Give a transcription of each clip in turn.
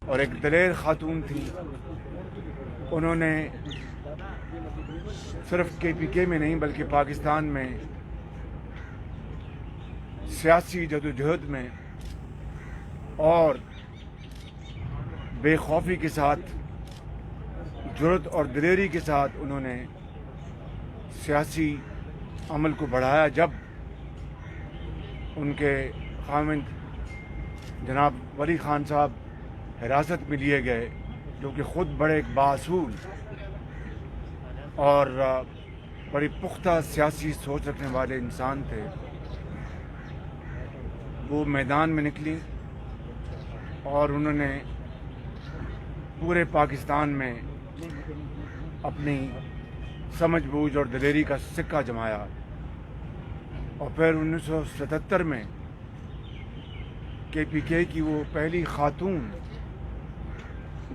اور ایک دلیر خاتون تھی. انہوں نے صرف کے پی کے میں نہیں بلکہ پاکستان میں سیاسی جدوجہد میں اور بے خوفی کے ساتھ، جرأت اور دلیری کے ساتھ انہوں نے سیاسی عمل کو بڑھایا. جب ان کے خاوند جناب ولی خان صاحب حراست میں لیے گئے، جو کہ خود بڑے ایک باصول اور بڑی پختہ سیاسی سوچ رکھنے والے انسان تھے، وہ میدان میں نکلی اور انہوں نے پورے پاکستان میں اپنی سمجھ بوجھ اور دلیری کا سکہ جمایا. اور پھر 1977 میں کے پی کے کی وہ پہلی خاتون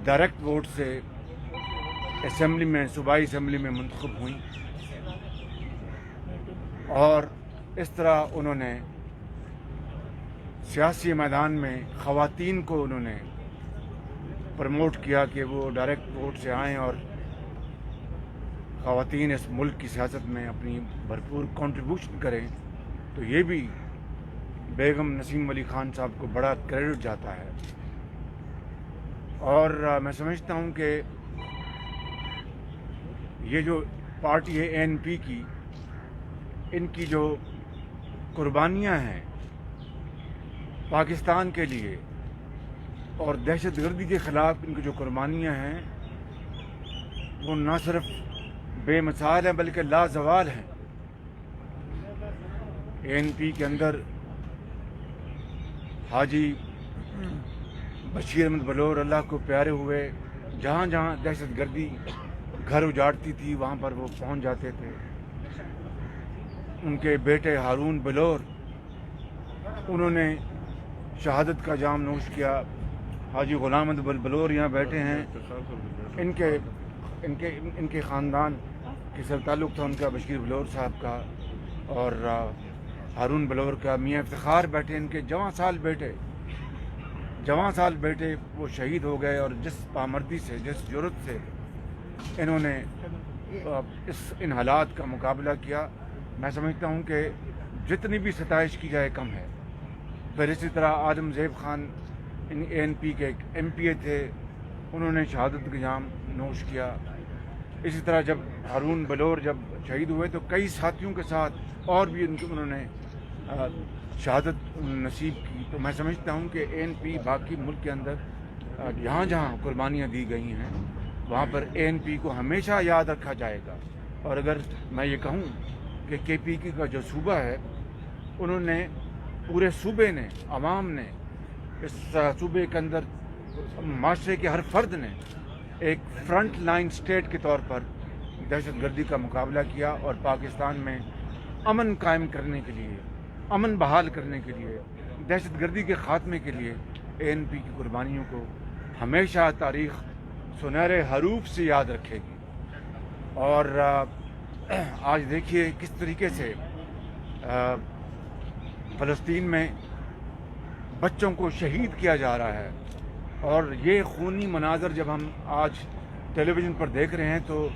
ڈائریکٹ ووٹ سے اسمبلی میں، صوبائی اسمبلی میں منتخب ہوئیں. اور اس طرح انہوں نے سیاسی میدان میں خواتین کو انہوں نے پروموٹ کیا کہ وہ ڈائریکٹ ووٹ سے آئیں اور خواتین اس ملک کی سیاست میں اپنی بھرپور کنٹریبیوشن کریں. تو یہ بھی بیگم نسیم علی خان صاحب کو بڑا کریڈٹ جاتا ہے. اور میں سمجھتا ہوں کہ یہ جو پارٹی ہے اے این پی کی، ان کی جو قربانیاں ہیں پاکستان کے لیے اور دہشت گردی کے خلاف، ان کی جو قربانیاں ہیں وہ نہ صرف بے مثال ہیں بلکہ لازوال ہیں. اے این پی کے اندر حاجی بشیر احمد بلور اللہ کو پیارے ہوئے، جہاں جہاں دہشت گردی گھر اجاڑتی تھی وہاں پر وہ پہنچ جاتے تھے. ان کے بیٹے ہارون بلور، انہوں نے شہادت کا جام نوش کیا. حاجی غلام احمد بلور یہاں بیٹھے ہیں، ان کے خاندان کے سر تعلق تھا ان کا بشیر بلور صاحب کا اور ہارون بلور کا. میاں افتخار بیٹھے، ان کے جواں سال بیٹے وہ شہید ہو گئے. اور جس پامردی سے، جس جرأت سے انہوں نے ان حالات کا مقابلہ کیا، میں سمجھتا ہوں کہ جتنی بھی ستائش کی جائے کم ہے. پھر اسی طرح عالم زیب خان اے این پی کے ایک ایم پی اے تھے، انہوں نے شہادت کا جام نوش کیا. اسی طرح جب ہارون بلور جب شہید ہوئے تو کئی ساتھیوں کے ساتھ اور بھی انہوں نے شہادت نصیب کی. تو میں سمجھتا ہوں کہ اے این پی باقی ملک کے اندر جہاں جہاں قربانیاں دی گئی ہیں وہاں پر اے این پی کو ہمیشہ یاد رکھا جائے گا. اور اگر میں یہ کہوں کہ کے پی کی کا جو صوبہ ہے، انہوں نے پورے صوبے نے، عوام نے، اس صوبے کے اندر معاشرے کے ہر فرد نے ایک فرنٹ لائن سٹیٹ کے طور پر دہشت گردی کا مقابلہ کیا اور پاکستان میں امن قائم کرنے کے لیے، امن بحال کرنے کے لیے، دہشت گردی کے خاتمے کے لیے اے این پی کی قربانیوں کو ہمیشہ تاریخ سنہرے حروف سے یاد رکھے گی. اور آج دیکھیے کس طریقے سے فلسطین میں بچوں کو شہید کیا جا رہا ہے. اور یہ خونی مناظر جب ہم آج ٹیلی ویژن پر دیکھ رہے ہیں تو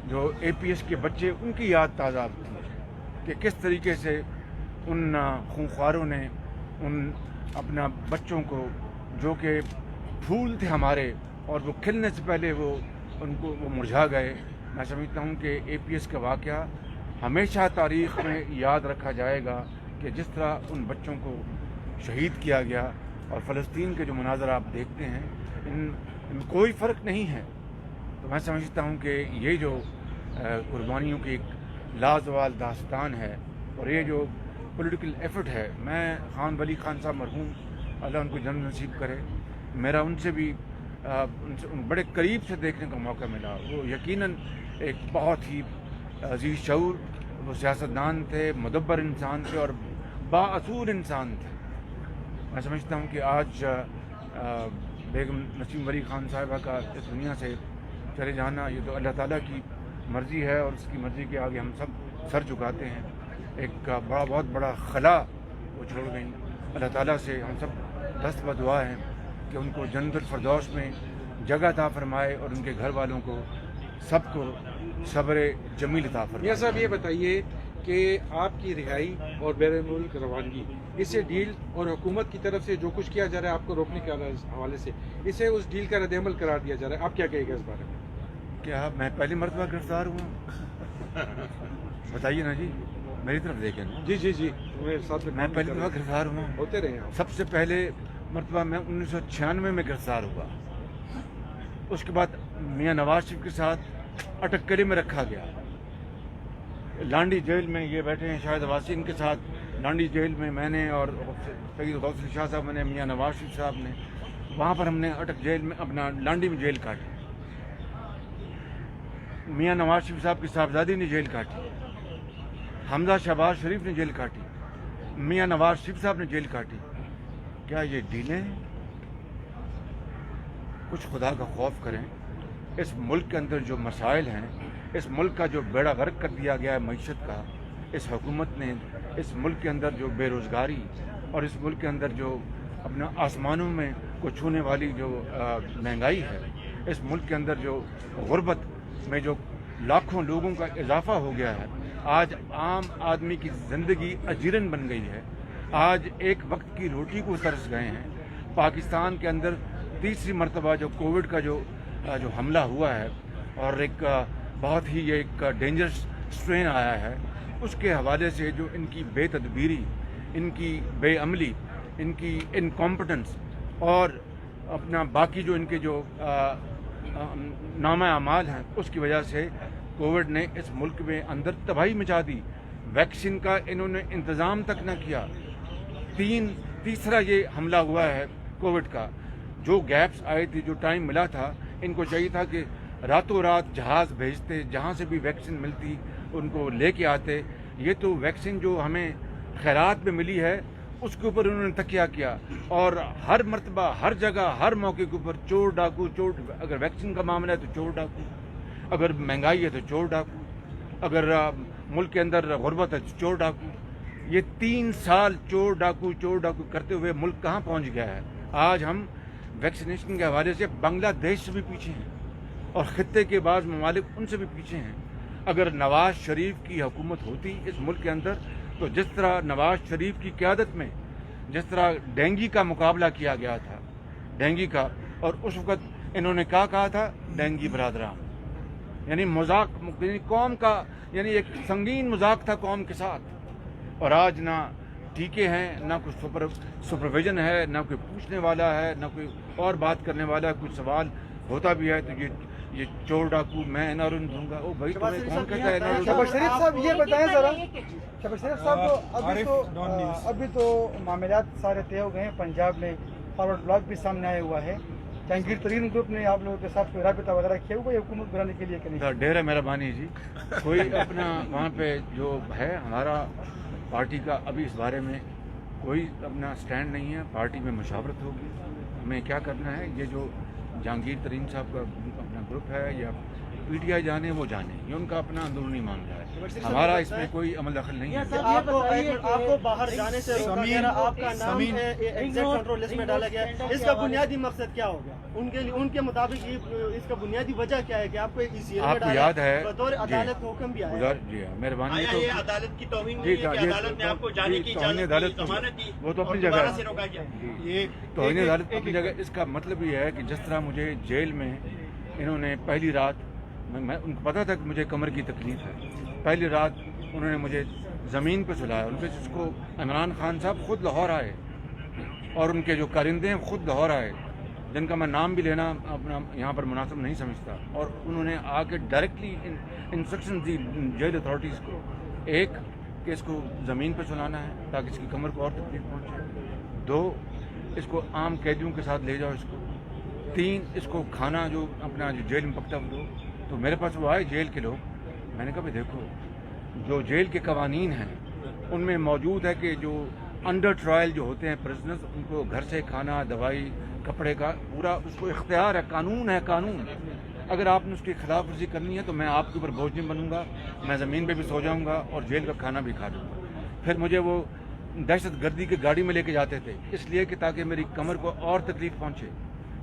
جو اے پی ایس کے بچے، ان کی یاد تازہ ہوتی ہے کہ کس طریقے سے ان خونخواروں نے ان اپنا بچوں کو، جو کہ پھول تھے ہمارے اور وہ کھلنے سے پہلے وہ مرجھا گئے. میں سمجھتا ہوں کہ اے پی ایس کا واقعہ ہمیشہ تاریخ میں یاد رکھا جائے گا کہ جس طرح ان بچوں کو شہید کیا گیا. اور فلسطین کے جو مناظر آپ دیکھتے ہیں ان کوئی فرق نہیں ہے. تو میں سمجھتا ہوں کہ یہ جو قربانیوں کی ایک لازوال داستان ہے اور یہ جو پولیٹیکل ایفرٹ ہے، میں خان ولی خان صاحب مرحوم، اللہ ان کو جنت نصیب کرے، میرا ان سے بھی ان بڑے قریب سے دیکھنے کا موقع ملا. وہ یقیناً ایک بہت ہی عزیز شعور وہ سیاستدان تھے، مدبر انسان تھے اور بااصول انسان تھے. میں سمجھتا ہوں کہ آج بیگم نسیم علی خان صاحبہ کا اس دنیا سے چلے جانا یہ تو اللہ تعالیٰ کی مرضی ہے اور اس کی مرضی کے آگے ہم سب سر جھکاتے ہیں. ایک بہت بڑا خلا وہ چھوڑ گئیں. اللہ تعالیٰ سے ہم سب دست بدعا ہیں کہ ان کو جنت الفردوس میں جگہ عطا فرمائے اور ان کے گھر والوں کو سب کو صبر جمیل عطا فرمائے۔ میاں صاحب یہ بتائیے کہ آپ کی رہائی اور بیرون ملک روانگی، اسے ڈیل اور حکومت کی طرف سے جو کچھ کیا جا رہا ہے آپ کو روکنے کے حوالے سے، اسے اس ڈیل کا رد عمل قرار دیا جا رہا ہے، آپ کیا کہے گا اس بارے میں؟ کیا میں پہلی مرتبہ گرفتار ہوا؟ بتائیے نا جی، میری طرف دیکھیں نا۔ جی میرے ساتھ میں پہلی مرتبہ گرفتار ہوا، ہوتے رہے آپ۔ سب سے پہلے مرتبہ میں 1996 میں گرفتار ہوا۔ اس کے بعد میاں نواز شریف کے ساتھ اٹکری میں رکھا گیا، لانڈی جیل میں۔ یہ بیٹھے ہیں شاہد عباسی، ان کے ساتھ لانڈی جیل میں نے اور سید غوث علی شاہ صاحب نے، میاں نواز شریف صاحب نے، وہاں پر ہم نے اٹک جیل میں اپنا لانڈی میں جیل کاٹی۔ میاں نواز شریف صاحب کی صاحبزادی نے جیل کاٹی، حمزہ شہباز شریف نے جیل کاٹی، میاں نواز شریف صاحب نے جیل کاٹی۔ کیا یہ ڈیلیں ہیں؟ کچھ خدا کا خوف کریں۔ اس ملک کے اندر جو مسائل ہیں، اس ملک کا جو بیڑا غرق کر دیا گیا ہے معیشت کا، اس حکومت نے اس ملک کے اندر جو بے روزگاری اور اس ملک کے اندر جو اپنا آسمانوں میں کو چھونے والی جو مہنگائی ہے، اس ملک کے اندر جو غربت میں جو لاکھوں لوگوں کا اضافہ ہو گیا ہے، آج عام آدمی کی زندگی اجیرن بن گئی ہے، آج ایک وقت کی روٹی کو ترس گئے ہیں۔ پاکستان کے اندر تیسری مرتبہ جو کووڈ کا جو حملہ ہوا ہے اور ایک بہت ہی ایک ڈینجرس اسٹرین آیا ہے، اس کے حوالے سے جو ان کی بے تدبیری، ان کی بے عملی، ان کی انکمپٹنس اور اپنا باقی جو ان کے جو نامہ اعمال ہیں، اس کی وجہ سے کووڈ نے اس ملک میں اندر تباہی مچا دی۔ ویکسین کا انہوں نے انتظام تک نہ کیا۔ تیسرا یہ حملہ ہوا ہے کووڈ کا۔ جو گیپس آئے تھے، جو ٹائم ملا تھا، ان کو چاہیے تھا کہ راتوں رات جہاز بھیجتے، جہاں سے بھی ویکسین ملتی ان کو لے کے آتے۔ یہ تو ویکسین جو ہمیں خیرات میں ملی ہے، اس کے اوپر انہوں نے تکیہ کیا، اور ہر مرتبہ، ہر جگہ، ہر موقع کے اوپر چور ڈاکو، اگر ویکسین کا معاملہ ہے تو چور ڈاکو، اگر مہنگائی ہے تو چور ڈاکو، اگر ملک کے اندر غربت ہے تو چور ڈاکو۔ یہ 3 سال چور ڈاکو کرتے ہوئے ملک کہاں پہنچ گیا ہے؟ آج ہم ویکسینیشن کے حوالے سے بنگلہ دیش سے بھی پیچھے ہیں اور خطے کے بعض ممالک ان سے بھی پیچھے ہیں۔ اگر نواز شریف کی حکومت ہوتی اس ملک کے اندر، تو جس طرح نواز شریف کی قیادت میں جس طرح ڈینگی کا مقابلہ کیا گیا تھا، ڈینگی کا، اور اس وقت انہوں نے کہا تھا ڈینگی برادران، یعنی مذاق، یعنی قوم کا، یعنی ایک سنگین مذاق تھا قوم کے ساتھ، اور آج نہ ٹیکے ہیں، نہ کوئی سپرویژن ہے، نہ کوئی پوچھنے والا ہے، نہ کوئی اور بات کرنے والا ہے۔ کوئی سوال ہوتا بھی ہے تو یہ چور ڈاکو میں انارن دوں گا۔ او بھائی تمہیں کون کہتا ہے انارن؟ شہباز شریف صاحب یہ بتائیں ذرا، شہباز شریف صاحب ابھی تو معاملات سارے طے ہو گئے ہیں، پنجاب میں فارورڈ بلاک بھی سامنے آیا ہوا ہے، جہانگیر ترین گروپ نے آپ لوگوں کے ساتھ کوئی رابطہ وغیرہ کیا ہوا ہے حکومت بنانے کے لیے کہ نہیں؟ ڈھیر ہے مہربانی جی، کوئی اپنا وہاں پہ جو ہے ہمارا پارٹی کا ابھی اس بارے میں کوئی اپنا سٹینڈ نہیں ہے۔ پارٹی میں مشاورت ہوگی ہمیں کیا کرنا ہے۔ یہ جو جہانگیر ترین صاحب کا اپنا گروپ ہے یا پی ٹی آئی جانے وہ جانے، یہ ان کا اپنا اندرونی معاملہ ہے، ہمارا اس میں کوئی عمل دخل نہیں ہے۔ آپ کو باہر جانے سے روکا گیا، آپ کا نام ایگزیکٹ کنٹرول لسٹ میں ڈالا گیا، اس کا بنیادی مقصد کیا ہوگا ان کے مطابق؟ اس کا بنیادی وجہ کیا ہے کہ آپ کو آپ کو یاد ہے بطور عدالت کا حکم بھی آیا؟ جی ہاں، مہربانی۔ یہ عدالت کی توہین نہیں ہے کہ عدالت نے آپ کو جانے کی اجازت دی، وہ تو اپنی جگہ ہے، توہین عدالت اپنی جگہ۔ اس کا مطلب یہ ہے کہ جس طرح مجھے جیل میں انہوں نے پہلی رات، میں ان کو پتا تھا کہ مجھے کمر کی تکلیف ہے، پہلی رات انہوں نے مجھے زمین پہ سلایا، ان پہ جس کو عمران خان صاحب خود لاہور آئے اور ان کے جو کارندے ہیں خود لاہور آئے، جن کا میں نام بھی لینا اپنا یہاں پر مناسب نہیں سمجھتا، اور انہوں نے آ کے ڈائریکٹلی انسٹرکشن دی جیل اتھارٹیز کو، ایک کہ اس کو زمین پہ سلانا ہے تاکہ اس کی کمر کو اور تکلیف پہنچے، 2 اس کو عام قیدیوں کے ساتھ لے جاؤ اس کو، 3 اس کو کھانا جو اپنا جو جیل میں پکتا وہ دو۔ تو میرے پاس وہ آئے جیل کے لوگ، میں نے کہا بھائی دیکھو جو جیل کے قوانین ہیں ان میں موجود ہے کہ جو انڈر ٹرائل جو ہوتے ہیں پرزنرز، ان کو گھر سے کھانا، دوائی، کپڑے کا پورا اس کو اختیار ہے، قانون ہے، قانون۔ اگر آپ نے اس کی خلاف ورزی کرنی ہے تو میں آپ کے اوپر بوجھ نہیں بنوں گا، میں زمین پہ بھی سو جاؤں گا اور جیل کا کھانا بھی کھا لوں گا۔ پھر مجھے وہ دہشت گردی کی گاڑی میں لے کے جاتے تھے، اس لیے کہ تاکہ میری کمر کو اور تکلیف پہنچے۔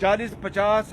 40-50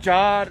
4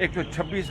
126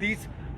30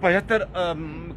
75